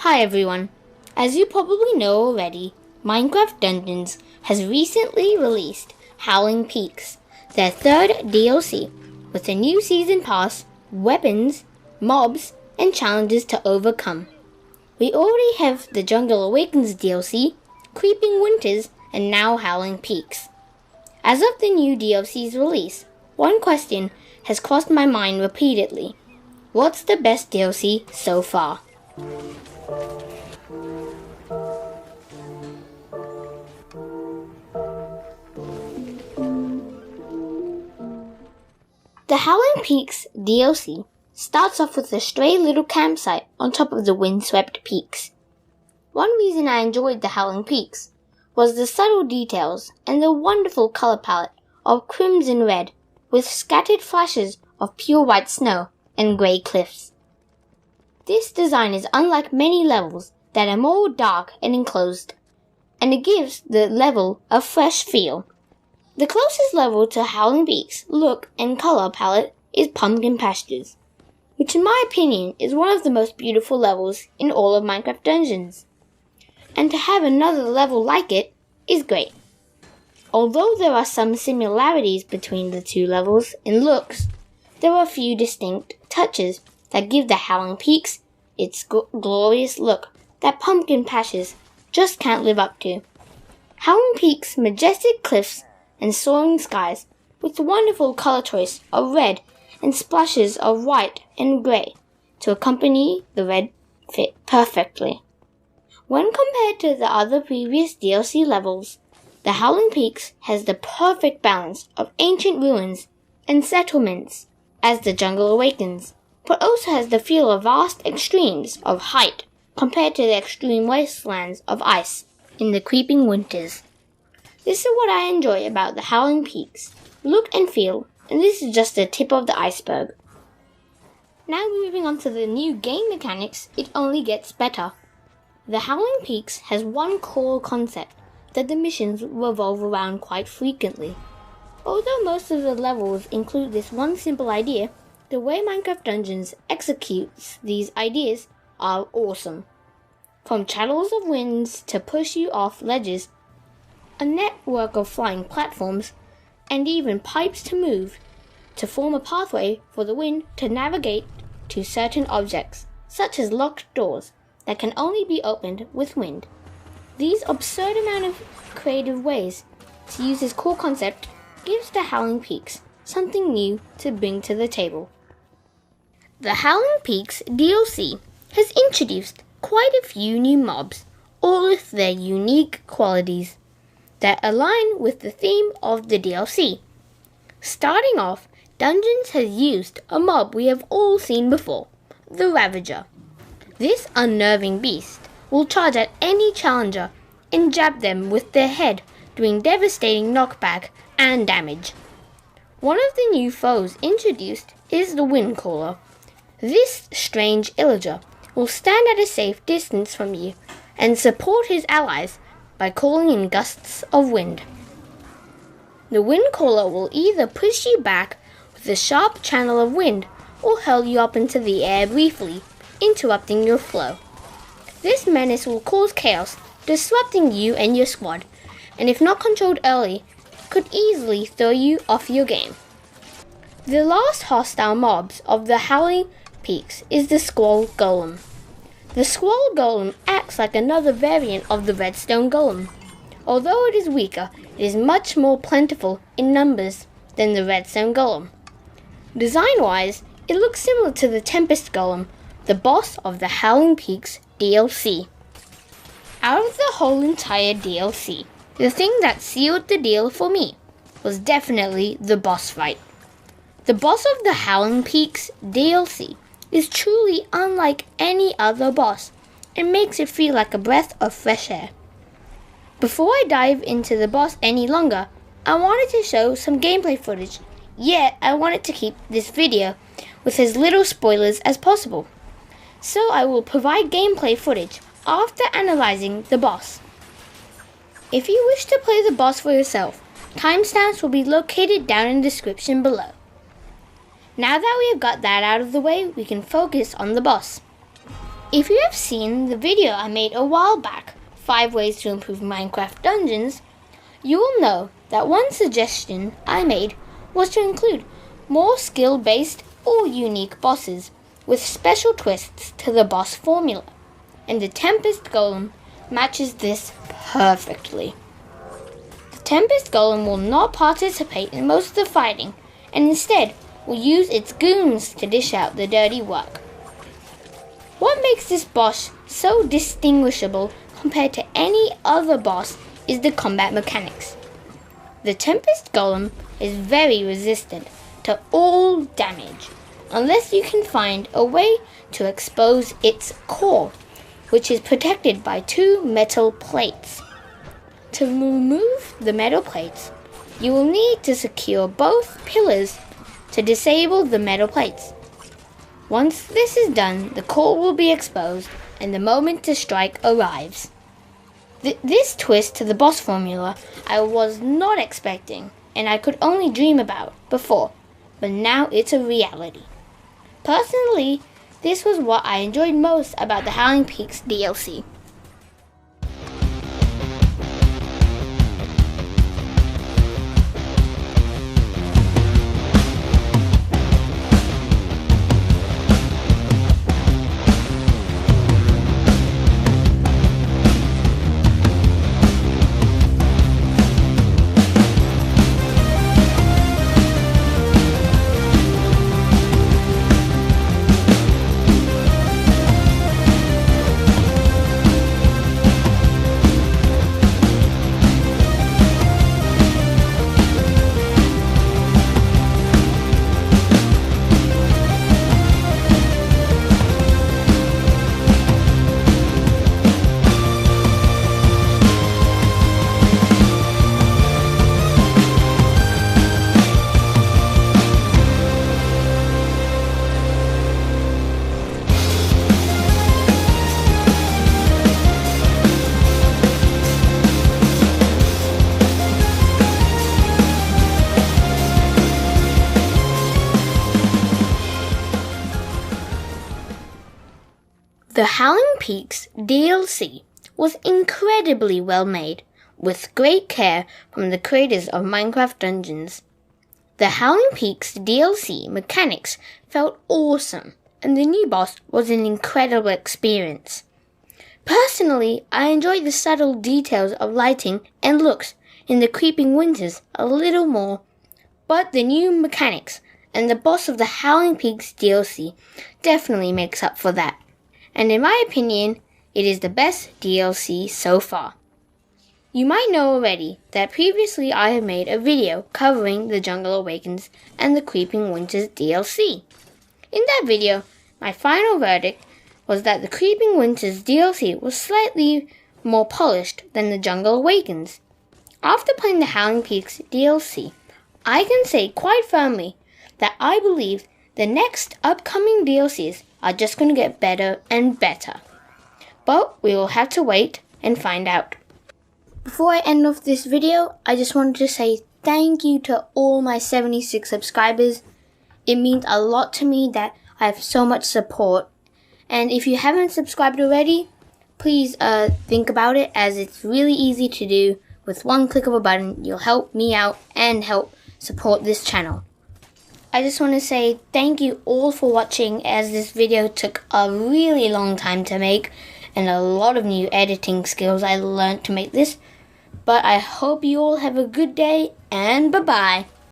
Hi everyone. As you probably know already, Minecraft Dungeons has recently released Howling Peaks, their third DLC, with a new season pass, weapons, mobs, and challenges to overcome. We already have the Jungle Awakens DLC, Creeping Winters, and now Howling Peaks. As of the new DLC's release, one question has crossed my mind repeatedly. What's the best DLC so far? The Howling Peaks DLC starts off with a stray little campsite on top of the windswept peaks. One reason I enjoyed the Howling Peaks was the subtle details and the wonderful color palette of crimson red with scattered flashes of pure white snow and grey cliffs. This design is unlike many levels that are more dark and enclosed, and it gives the level a fresh feel. The closest level to Howling Peaks' look and color palette is Pumpkin Pastures, which in my opinion is one of the most beautiful levels in all of Minecraft Dungeons. And to have another level like it is great. Although there are some similarities between the two levels in looks, there are a few distinct touches that give the Howling Peaks its glorious look that Pumpkin Pastures just can't live up to. Howling Peaks' majestic cliffs and soaring skies, with wonderful color choice of red and splashes of white and grey to accompany the red fit perfectly. When compared to the other previous DLC levels, the Howling Peaks has the perfect balance of ancient ruins and settlements as the Jungle Awakens, but also has the feel of vast extremes of height compared to the extreme wastelands of ice in the Creeping Winters. This is what I enjoy about the Howling Peaks, look and feel, and this is just the tip of the iceberg. Now moving on to the new game mechanics, it only gets better. The Howling Peaks has one core concept that the missions revolve around quite frequently. Although most of the levels include this one simple idea, the way Minecraft Dungeons executes these ideas are awesome. From channels of winds to push you off ledges, a network of flying platforms, and even pipes to move to form a pathway for the wind to navigate to certain objects, such as locked doors that can only be opened with wind. These absurd amount of creative ways to use this core concept gives the Howling Peaks something new to bring to the table. The Howling Peaks DLC has introduced quite a few new mobs, all with their unique qualities that align with the theme of the DLC. Starting off, Dungeons has used a mob we have all seen before, the Ravager. This unnerving beast will charge at any challenger and jab them with their head, doing devastating knockback and damage. One of the new foes introduced is the Windcaller. This strange illager will stand at a safe distance from you and support his allies by calling in gusts of wind. The Windcaller will either push you back with a sharp channel of wind or hurl you up into the air briefly, interrupting your flow. This menace will cause chaos, disrupting you and your squad, and if not controlled early, could easily throw you off your game. The last hostile mobs of the Howling Peaks is the Squall Golem. The Squall Golem acts like another variant of the Redstone Golem. Although it is weaker, it is much more plentiful in numbers than the Redstone Golem. Design-wise, it looks similar to the Tempest Golem, the boss of the Howling Peaks DLC. Out of the whole entire DLC, the thing that sealed the deal for me was definitely the boss fight. The boss of the Howling Peaks DLC is truly unlike any other boss and makes it feel like a breath of fresh air. Before I dive into the boss any longer, I wanted to show some gameplay footage, yet I wanted to keep this video with as little spoilers as possible. So I will provide gameplay footage after analyzing the boss. If you wish to play the boss for yourself, timestamps will be located down in the description below. Now that we have got that out of the way, we can focus on the boss. If you have seen the video I made a while back, 5 ways to improve Minecraft dungeons, you will know that one suggestion I made was to include more skill-based or unique bosses with special twists to the boss formula, and the Tempest Golem matches this perfectly. The Tempest Golem will not participate in most of the fighting, and instead will use its goons to dish out the dirty work. What makes this boss so distinguishable compared to any other boss is the combat mechanics. The Tempest Golem is very resistant to all damage, unless you can find a way to expose its core, which is protected by 2 metal plates. To remove the metal plates, you will need to secure both pillars to disable the metal plates. Once this is done, the core will be exposed and the moment to strike arrives. This twist to the boss formula I was not expecting, and I could only dream about before, but now it's a reality. Personally, this was what I enjoyed most about the Howling Peaks DLC. The Howling Peaks DLC was incredibly well made, with great care from the creators of Minecraft Dungeons. The Howling Peaks DLC mechanics felt awesome, and the new boss was an incredible experience. Personally, I enjoyed the subtle details of lighting and looks in the Creeping Winters a little more, but the new mechanics and the boss of the Howling Peaks DLC definitely makes up for that. And in my opinion, it is the best DLC so far. You might know already that previously I have made a video covering The Jungle Awakens and the Creeping Winters DLC. In that video, my final verdict was that the Creeping Winters DLC was slightly more polished than The Jungle Awakens. After playing the Howling Peaks DLC, I can say quite firmly that I believe the next upcoming DLCs are just going to get better and better. But we will have to wait and find out. Before I end off this video, I just wanted to say thank you to all my 76 subscribers. It means a lot to me that I have so much support. And if you haven't subscribed already, please think about it, as it's really easy to do. With one click of a button, you'll help me out and help support this channel. I just want to say thank you all for watching, as this video took a really long time to make and a lot of new editing skills I learned to make this. But I hope you all have a good day, and bye-bye.